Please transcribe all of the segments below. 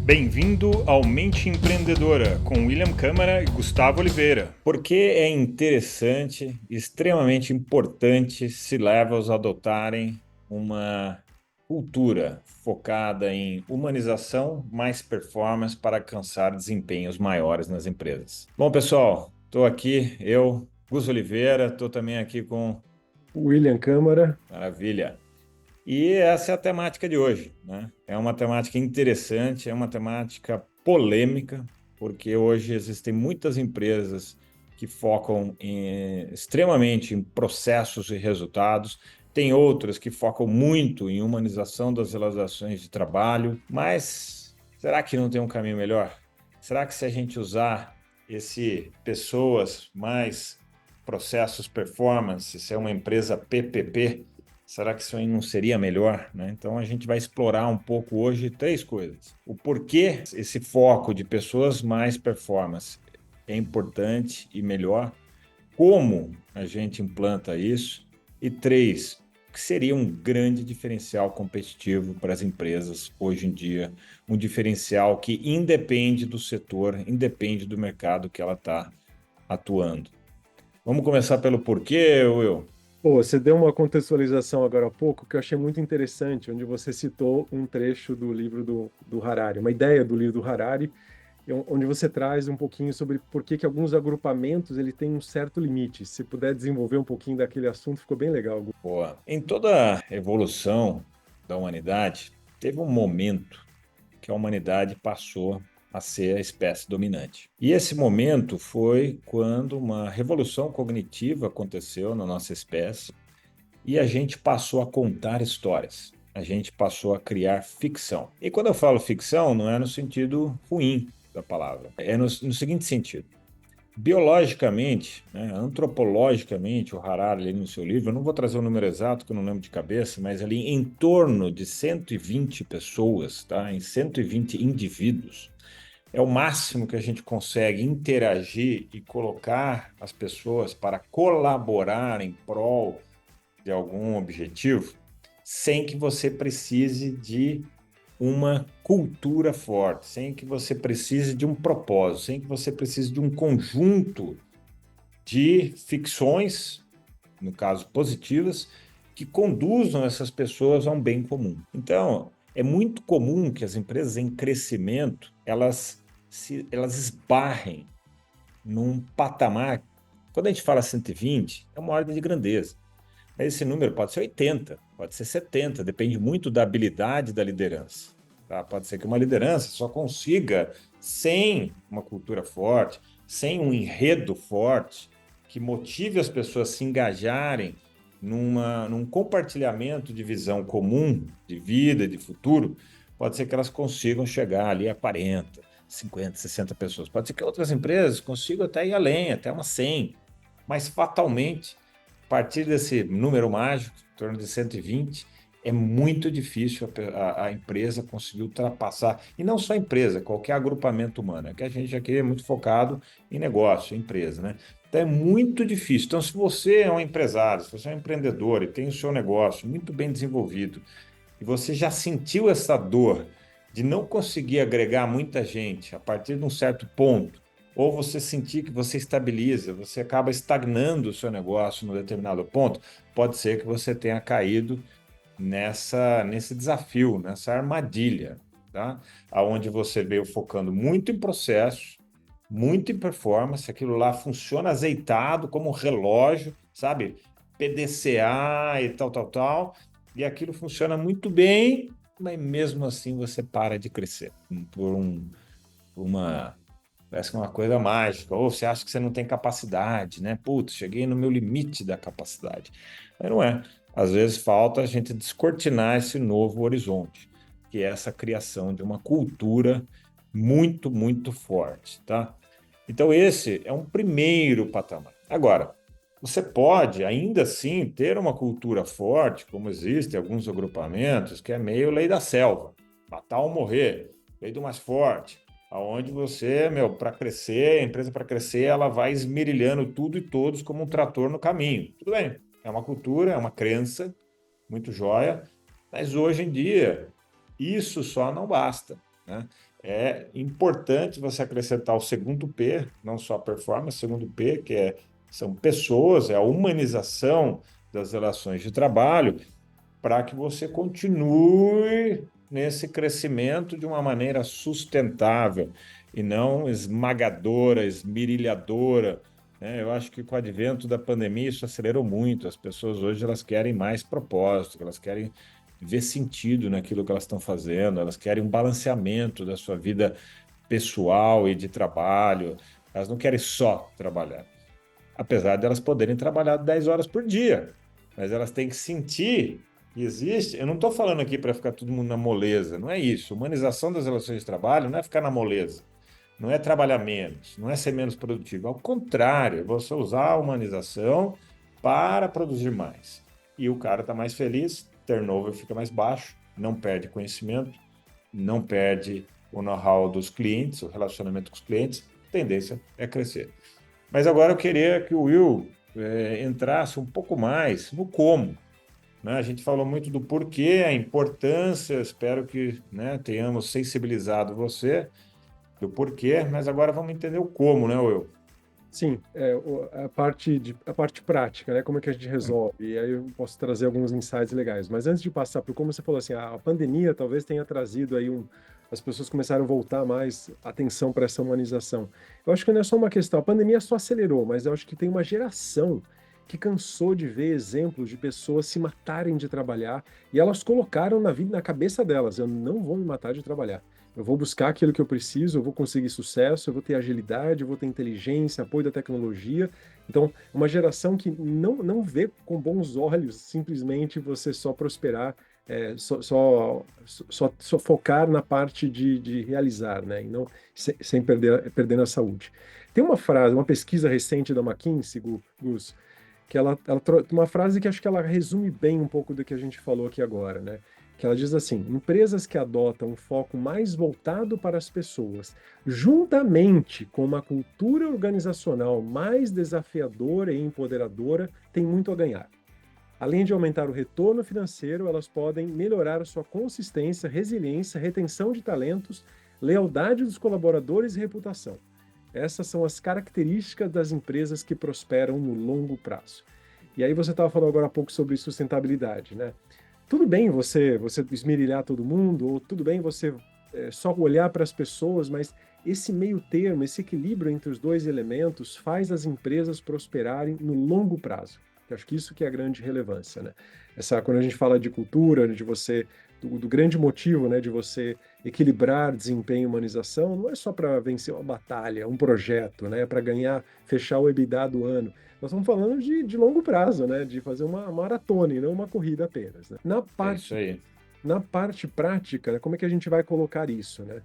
Bem-vindo ao Mente Empreendedora, com William Câmara e Gustavo Oliveira. Porque é interessante, extremamente importante, se leva-os a adotarem uma cultura focada em humanização mais performance para alcançar desempenhos maiores nas empresas. Bom, pessoal, estou aqui, eu, Gus Oliveira, estou também aqui com William Câmara. Maravilha. E essa é a temática de hoje, né? É uma temática interessante, é uma temática polêmica, porque hoje existem muitas empresas que focam extremamente em processos e resultados, tem outras que focam muito em humanização das relações de trabalho, mas será que não tem um caminho melhor? Será que se a gente usar esse pessoas mais processos performance, se é uma empresa PPP, será que isso aí não seria melhor, né? Então a gente vai explorar um pouco hoje três coisas. O porquê esse foco de pessoas mais performance é importante e melhor, como a gente implanta isso, e três, o que seria um grande diferencial competitivo para as empresas hoje em dia, um diferencial que independe do setor, independe do mercado que ela está atuando. Vamos começar pelo porquê, Will? Pô, você deu uma contextualização agora há pouco que eu achei muito interessante, onde você citou um trecho do livro do Harari, uma ideia do livro do Harari, onde você traz um pouquinho sobre por que que alguns agrupamentos ele tem um certo limite. Se puder desenvolver um pouquinho daquele assunto, ficou bem legal. Gu. Boa. Em toda a evolução da humanidade, teve um momento que a humanidade passou a ser a espécie dominante. E esse momento foi quando uma revolução cognitiva aconteceu na nossa espécie e a gente passou a contar histórias. A gente passou a criar ficção. E quando eu falo ficção, não é no sentido ruim da palavra, é no seguinte sentido. Biologicamente, né, antropologicamente, o Harari, ali no seu livro, eu não vou trazer o número exato, que eu não lembro de cabeça, mas ali em torno de 120 pessoas, tá, em 120 indivíduos, é o máximo que a gente consegue interagir e colocar as pessoas para colaborar em prol de algum objetivo, sem que você precise de uma cultura forte, sem que você precise de um propósito, sem que você precise de um conjunto de ficções, no caso positivas, que conduzam essas pessoas a um bem comum. Então, é muito comum que as empresas em crescimento elas esbarrem num patamar. Quando a gente fala 120, é uma ordem de grandeza. Mas esse número pode ser 80, pode ser 70, depende muito da habilidade da liderança. Tá? Pode ser que uma liderança só consiga, sem uma cultura forte, sem um enredo forte, que motive as pessoas a se engajarem num compartilhamento de visão comum, de vida, de futuro, pode ser que elas consigam chegar ali a 40, 50, 60 pessoas. Pode ser que outras empresas consigam até ir além, até umas 100, mas fatalmente a partir desse número mágico, em torno de 120, é muito difícil a empresa conseguir ultrapassar. E não só a empresa, qualquer agrupamento humano. É que a gente aqui é muito focado em negócio, em empresa, né? Então é muito difícil. Então, se você é um empresário, se você é um empreendedor e tem o seu negócio muito bem desenvolvido, e você já sentiu essa dor de não conseguir agregar muita gente a partir de um certo ponto, ou você sentir que você estabiliza, você acaba estagnando o seu negócio num determinado ponto, pode ser que você tenha caído nesse desafio, nessa armadilha, tá? Aonde você veio focando muito em processo, muito em performance, aquilo lá funciona azeitado como um relógio, sabe? PDCA e tal, tal, tal, e aquilo funciona muito bem, mas mesmo assim você para de crescer por uma. Parece que é uma coisa mágica, ou você acha que você não tem capacidade, né? Putz, cheguei no meu limite da capacidade. Mas não é. Às vezes falta a gente descortinar esse novo horizonte, que é essa criação de uma cultura muito, muito forte, tá? Então, esse é um primeiro patamar. Agora, você pode ainda assim ter uma cultura forte, como existem alguns agrupamentos, que é meio lei da selva, matar ou morrer, lei do mais forte, aonde você, meu, para crescer, a empresa para crescer, ela vai esmerilhando tudo e todos como um trator no caminho. Tudo bem, é uma cultura, é uma crença, muito jóia, mas hoje em dia, isso só não basta. né? É importante você acrescentar o segundo P, não só a performance, o segundo P, são pessoas, é a humanização das relações de trabalho, para que você continue nesse crescimento de uma maneira sustentável e não esmagadora, esmirilhadora, né? Eu acho que com o advento da pandemia isso acelerou muito. As pessoas hoje elas querem mais propósito, elas querem ver sentido naquilo que elas estão fazendo, elas querem um balanceamento da sua vida pessoal e de trabalho. Elas não querem só trabalhar, apesar de elas poderem trabalhar 10 horas por dia, mas elas têm que sentir que existe. Eu não estou falando aqui para ficar todo mundo na moleza, não é isso. Humanização das relações de trabalho não é ficar na moleza, não é trabalhar menos, não é ser menos produtivo. Ao contrário, é você usar a humanização para produzir mais. E o cara está mais feliz, turnover fica mais baixo, não perde conhecimento, não perde o know-how dos clientes, o relacionamento com os clientes, a tendência é crescer. Mas agora eu queria que o Will entrasse um pouco mais no como, né? A gente falou muito do porquê, a importância, espero que, né, tenhamos sensibilizado você do porquê, mas agora vamos entender o como, né, Will? Sim, a parte prática, né? Como é que a gente resolve? E aí eu posso trazer alguns insights legais. Mas antes de passar para como você falou assim, a pandemia talvez tenha trazido aí as pessoas começaram a voltar mais atenção para essa humanização. Eu acho que não é só uma questão, a pandemia só acelerou, mas eu acho que tem uma geração que cansou de ver exemplos de pessoas se matarem de trabalhar e elas colocaram na vida, na cabeça delas, eu não vou me matar de trabalhar. Eu vou buscar aquilo que eu preciso, eu vou conseguir sucesso, eu vou ter agilidade, eu vou ter inteligência, apoio da tecnologia. Então, uma geração que não vê com bons olhos simplesmente você só prosperar, só focar na parte de realizar, né? E não sem perdendo a saúde. Tem uma frase, uma pesquisa recente da McKinsey, Gus, que uma frase que acho que ela resume bem um pouco do que a gente falou aqui agora, né? Que ela diz assim: empresas que adotam um foco mais voltado para as pessoas, juntamente com uma cultura organizacional mais desafiadora e empoderadora, têm muito a ganhar. Além de aumentar o retorno financeiro, elas podem melhorar a sua consistência, resiliência, retenção de talentos, lealdade dos colaboradores e reputação. Essas são as características das empresas que prosperam no longo prazo. E aí você estava falando agora há pouco sobre sustentabilidade, né? Tudo bem você esmerilhar todo mundo, ou tudo bem você só olhar para as pessoas, mas esse meio termo, esse equilíbrio entre os dois elementos faz as empresas prosperarem no longo prazo. Eu acho que isso que é a grande relevância, né? Quando a gente fala de cultura, do grande motivo, né, de você equilibrar desempenho e humanização, não é só para vencer uma batalha, um projeto, né, para fechar o EBITDA do ano. Nós estamos falando de longo prazo, né, de fazer uma maratona e não uma corrida apenas, né? É isso aí. Na parte prática, né, como é que a gente vai colocar isso, né?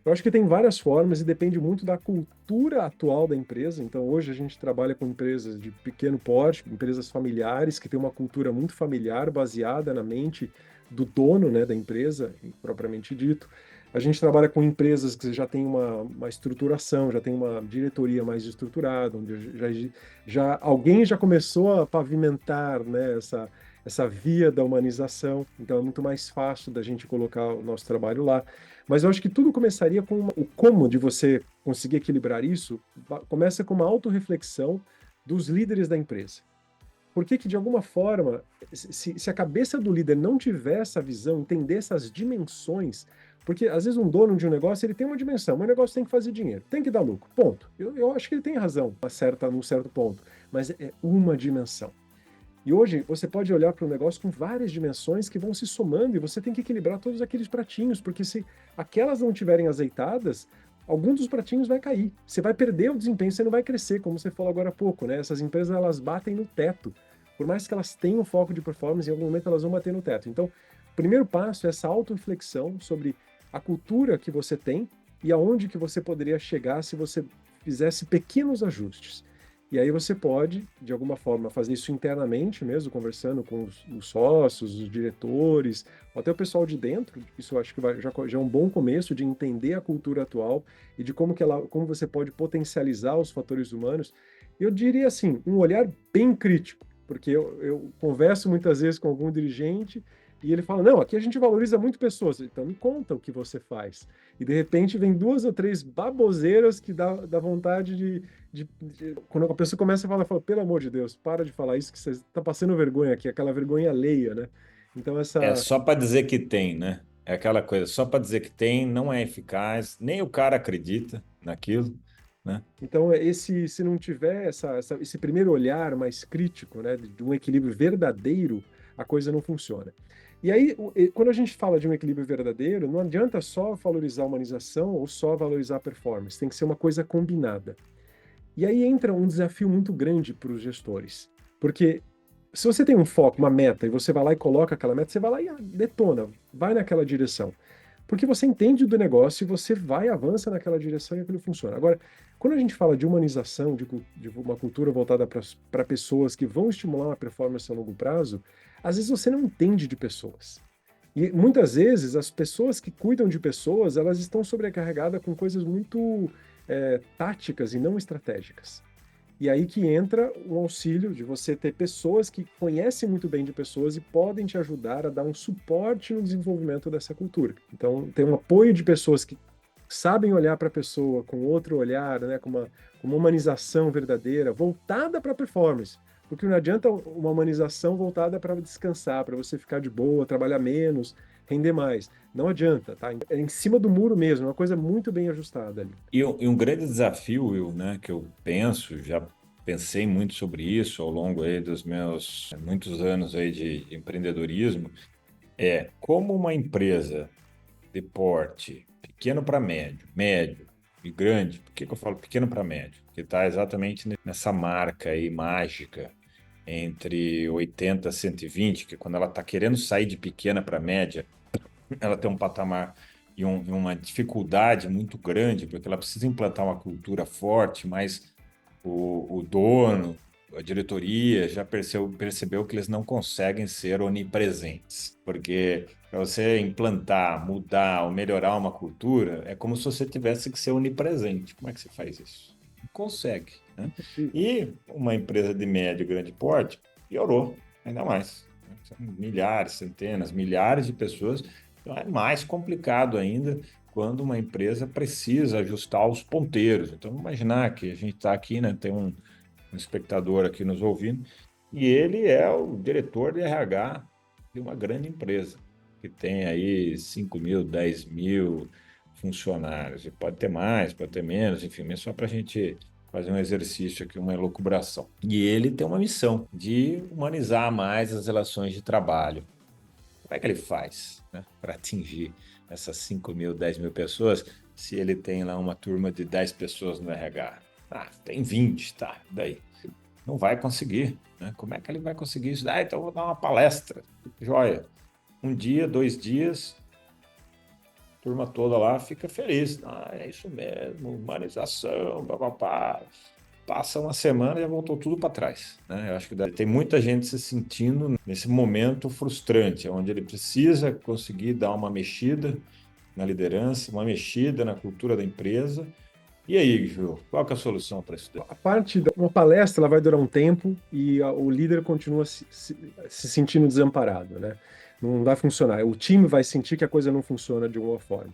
Eu acho que tem várias formas e depende muito da cultura atual da empresa. Então, hoje a gente trabalha com empresas de pequeno porte, empresas familiares, que têm uma cultura muito familiar, baseada na mente do dono, né, da empresa, propriamente dito. A gente trabalha com empresas que já têm uma estruturação, já tem uma diretoria mais estruturada, onde alguém já começou a pavimentar, né, essa via da humanização, então é muito mais fácil da gente colocar o nosso trabalho lá. Mas eu acho que tudo começaria com o como de você conseguir equilibrar isso, começa com uma autorreflexão dos líderes da empresa. Por que que, de alguma forma, se a cabeça do líder não tiver essa visão, entender essas dimensões, porque às vezes um dono de um negócio, ele tem uma dimensão, mas o negócio tem que fazer dinheiro, tem que dar lucro, ponto. Eu acho que ele tem razão, num certo ponto, mas é uma dimensão. E hoje você pode olhar para o negócio com várias dimensões que vão se somando e você tem que equilibrar todos aqueles pratinhos, porque se aquelas não estiverem azeitadas, algum dos pratinhos vai cair. Você vai perder o desempenho, você não vai crescer, como você falou agora há pouco, né? Essas empresas elas batem no teto. Por mais que elas tenham foco de performance, em algum momento elas vão bater no teto. Então, o primeiro passo é essa auto-reflexão sobre a cultura que você tem e aonde que você poderia chegar se você fizesse pequenos ajustes. E aí você pode, de alguma forma, fazer isso internamente mesmo, conversando com os sócios, os diretores, ou até o pessoal de dentro. Isso eu acho que já é um bom começo de entender a cultura atual e de como você pode potencializar os fatores humanos. Eu diria assim, um olhar bem crítico, porque eu converso muitas vezes com algum dirigente E ele fala, não, aqui a gente valoriza muito pessoas. Então me conta o que você faz. E de repente vem 2 ou 3 baboseiras que dá vontade Quando a pessoa começa a falar, fala, pelo amor de Deus, para de falar isso, que você está passando vergonha aqui, aquela vergonha alheia, né? Então É essa... só para dizer que tem, né? É aquela coisa, só para dizer que tem, não é eficaz, nem o cara acredita naquilo, né? Então, se não tiver esse primeiro olhar mais crítico, né, de um equilíbrio verdadeiro, a coisa não funciona. E aí, quando a gente fala de um equilíbrio verdadeiro, não adianta só valorizar a humanização ou só valorizar a performance, tem que ser uma coisa combinada. E aí entra um desafio muito grande para os gestores, porque se você tem um foco, uma meta, e você vai lá e coloca aquela meta, você vai lá e detona, vai naquela direção. Porque você entende do negócio e você vai, avança naquela direção e aquilo funciona. Agora, quando a gente fala de humanização, de uma cultura voltada para pessoas que vão estimular uma performance a longo prazo, às vezes você não entende de pessoas. E muitas vezes as pessoas que cuidam de pessoas, elas estão sobrecarregadas com coisas muito táticas e não estratégicas. E aí que entra o auxílio de você ter pessoas que conhecem muito bem de pessoas e podem te ajudar a dar um suporte no desenvolvimento dessa cultura. Então, tem um apoio de pessoas que sabem olhar para a pessoa com outro olhar, né, com uma humanização verdadeira, voltada para a performance. Porque não adianta uma humanização voltada para descansar, para você ficar de boa, trabalhar menos, render mais. Não adianta, tá? É em cima do muro mesmo, é uma coisa muito bem ajustada ali. E um grande desafio, Will, né, que eu penso, já pensei muito sobre isso ao longo aí dos meus muitos anos aí de empreendedorismo, é como uma empresa de porte pequeno para médio, médio e grande. Por que que eu falo pequeno para médio? Que está exatamente nessa marca aí mágica entre 80 e 120, que quando ela está querendo sair de pequena para média, ela tem um patamar e uma dificuldade muito grande, porque ela precisa implantar uma cultura forte, mas o dono, a diretoria já percebeu que eles não conseguem ser onipresentes, porque para você implantar, mudar ou melhorar uma cultura, é como se você tivesse que ser onipresente. Como é que você faz isso? Não consegue, né? E uma empresa de médio e grande porte piorou ainda mais. São milhares, centenas, milhares de pessoas. Então é mais complicado ainda quando uma empresa precisa ajustar os ponteiros. Então, vamos imaginar que a gente está aqui, né, tem um espectador aqui nos ouvindo, e ele é o diretor de RH de uma grande empresa, que tem aí 5.000, 10.000 funcionários. E pode ter mais, pode ter menos, enfim, mas só para a gente fazer um exercício aqui, uma elucubração. E ele tem uma missão de humanizar mais as relações de trabalho. Como é que ele faz, né, para atingir essas 5.000, 10.000 pessoas, se ele tem lá uma turma de 10 pessoas no RH? Ah, tem 20, tá, daí. Não vai conseguir, né? Como é que ele vai conseguir isso? Ah, então eu vou dar uma palestra. Joia. Um dia, 2 dias, a turma toda lá fica feliz. Ah, é isso mesmo, humanização, papapá. Passa uma semana e já voltou tudo para trás, né? Eu acho que tem muita gente se sentindo nesse momento frustrante, onde ele precisa conseguir dar uma mexida na liderança, uma mexida na cultura da empresa. E aí, Ju, qual que é a solução para isso daí? A parte da uma palestra ela vai durar um tempo e o líder continua se sentindo desamparado, né? Não vai funcionar. O time vai sentir que a coisa não funciona de alguma forma.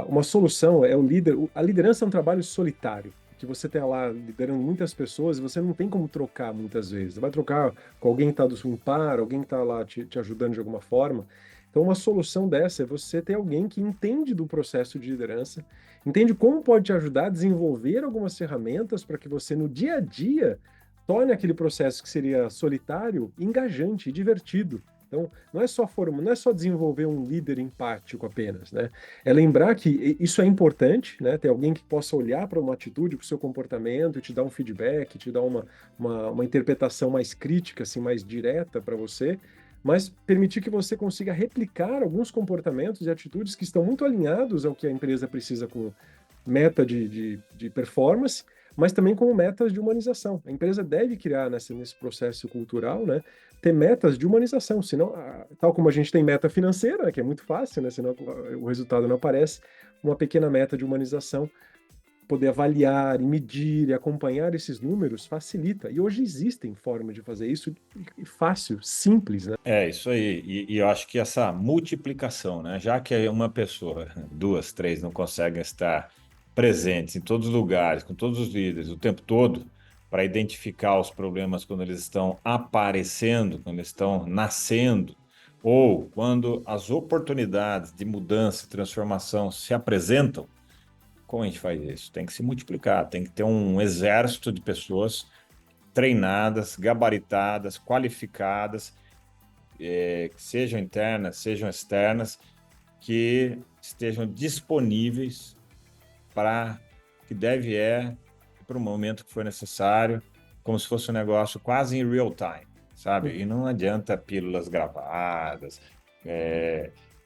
Uma solução é o líder. A liderança é um trabalho solitário, que você tem lá liderando muitas pessoas e você não tem como trocar muitas vezes. Você vai trocar com alguém que está do seu par, alguém que está lá te ajudando de alguma forma. Então, uma solução dessa é você ter alguém que entende do processo de liderança, entende como pode te ajudar a desenvolver algumas ferramentas para que você, no dia a dia, torne aquele processo que seria solitário engajante e divertido. Então, não é só desenvolver um líder empático apenas, né? É lembrar que isso é importante, né? Ter alguém que possa olhar para uma atitude, para o seu comportamento, e te dar um feedback, te dar uma interpretação mais crítica, assim, mais direta para você, mas permitir que você consiga replicar alguns comportamentos e atitudes que estão muito alinhados ao que a empresa precisa com meta de performance, mas também como metas de humanização. A empresa deve criar nesse processo cultural, né, ter metas de humanização, senão, tal como a gente tem meta financeira, né, que é muito fácil, né, senão o resultado não aparece, uma pequena meta de humanização poder avaliar e medir e acompanhar esses números facilita. E hoje existem formas de fazer isso fácil, simples, né? É isso aí. E eu acho que essa multiplicação, né? Já que uma pessoa, duas, três, não conseguem estar presentes em todos os lugares, com todos os líderes, o tempo todo, para identificar os problemas quando eles estão aparecendo, quando eles estão nascendo, ou quando as oportunidades de mudança e transformação se apresentam, como a gente faz isso? Tem que se multiplicar, tem que ter um exército de pessoas treinadas, gabaritadas, qualificadas, que sejam internas, sejam externas, que estejam disponíveis para que para o momento que for necessário, como se fosse um negócio quase em real time, sabe? E não adianta pílulas gravadas,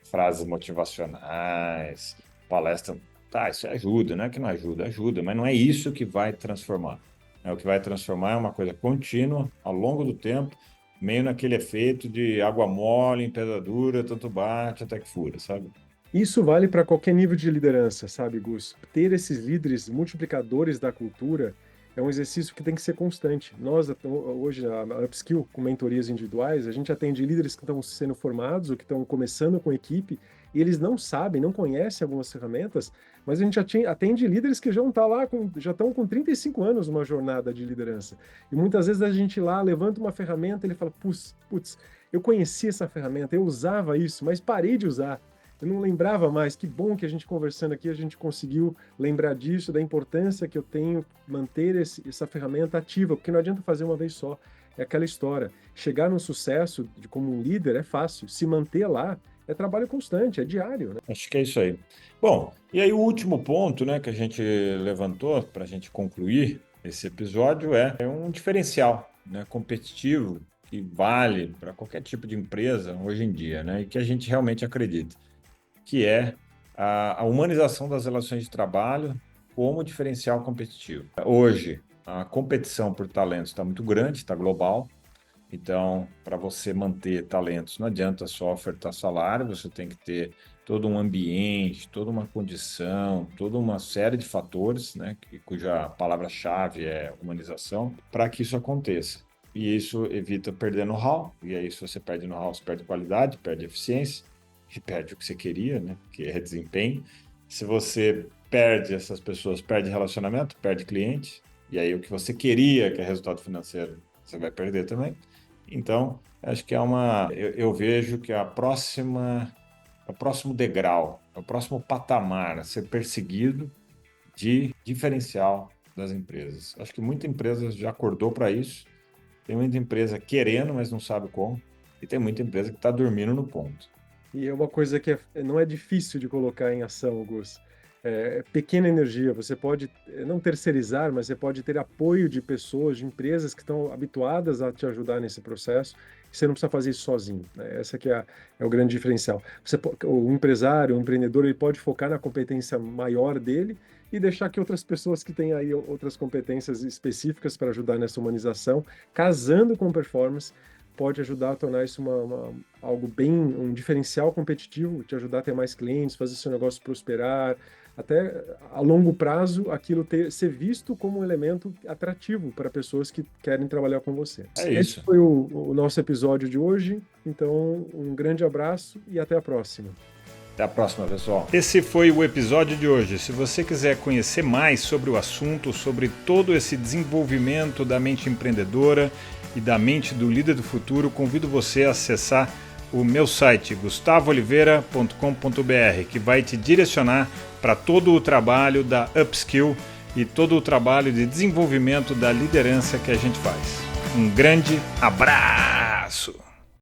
frases motivacionais, palestra. Tá, isso ajuda, não é que não ajuda, ajuda, mas não é isso que vai transformar. O que vai transformar é uma coisa contínua, ao longo do tempo, meio naquele efeito de água mole, em pedra dura, tanto bate até que fura, sabe? Isso vale para qualquer nível de liderança, sabe, Gus? Ter esses líderes multiplicadores da cultura é um exercício que tem que ser constante. Nós, hoje, a Upskill, com mentorias individuais, a gente atende líderes que estão sendo formados ou que estão começando com equipe e eles não sabem, não conhecem algumas ferramentas, mas a gente atende líderes que já estão com 35 anos numa jornada de liderança. E muitas vezes a gente lá levanta uma ferramenta e ele fala, putz, eu conhecia essa ferramenta, eu usava isso, mas parei de usar. Eu não lembrava mais. Que bom que a gente conversando aqui, a gente conseguiu lembrar disso, da importância que eu tenho manter essa ferramenta ativa, porque não adianta fazer uma vez só. É aquela história. Chegar no sucesso como um líder é fácil. Se manter lá é trabalho constante, é diário, né? Acho que é isso aí. Bom, e aí o último ponto, né, que a gente levantou para a gente concluir esse episódio é um diferencial, né, competitivo que vale para qualquer tipo de empresa hoje em dia, né, e que a gente realmente acredita, que é a humanização das relações de trabalho como diferencial competitivo. Hoje, a competição por talentos está muito grande, está global. Então, para você manter talentos, não adianta só ofertar salário, você tem que ter todo um ambiente, toda uma condição, toda uma série de fatores, né, cuja palavra-chave é humanização, para que isso aconteça. E isso evita perder know-how, e aí se você perde know-how, você perde qualidade, perde eficiência, e perde o que você queria, né, que é desempenho. Se você perde essas pessoas, perde relacionamento, perde cliente, e aí o que você queria, que é resultado financeiro, você vai perder também. Então, acho que eu vejo que o próximo degrau, o próximo patamar a ser perseguido de diferencial das empresas. Acho que muita empresa já acordou para isso, tem muita empresa querendo, mas não sabe como, e tem muita empresa que está dormindo no ponto. E é uma coisa que não é difícil de colocar em ação, Gus. É pequena energia, você pode não terceirizar, mas você pode ter apoio de pessoas, de empresas que estão habituadas a te ajudar nesse processo, e você não precisa fazer isso sozinho, né? Essa que é o grande diferencial. O empresário, o empreendedor, ele pode focar na competência maior dele e deixar que outras pessoas que têm aí outras competências específicas para ajudar nessa humanização, casando com performance, pode ajudar a tornar isso algo um diferencial competitivo, te ajudar a ter mais clientes, fazer seu negócio prosperar, até a longo prazo aquilo ser visto como um elemento atrativo para pessoas que querem trabalhar com você. É isso. Esse foi o nosso episódio de hoje, então um grande abraço e até a próxima. Até a próxima, pessoal. Esse foi o episódio de hoje. Se você quiser conhecer mais sobre o assunto, sobre todo esse desenvolvimento da mente empreendedora e da mente do líder do futuro, convido você a acessar o meu site gustavooliveira.com.br, que vai te direcionar para todo o trabalho da Upskill e todo o trabalho de desenvolvimento da liderança que a gente faz. Um grande abraço!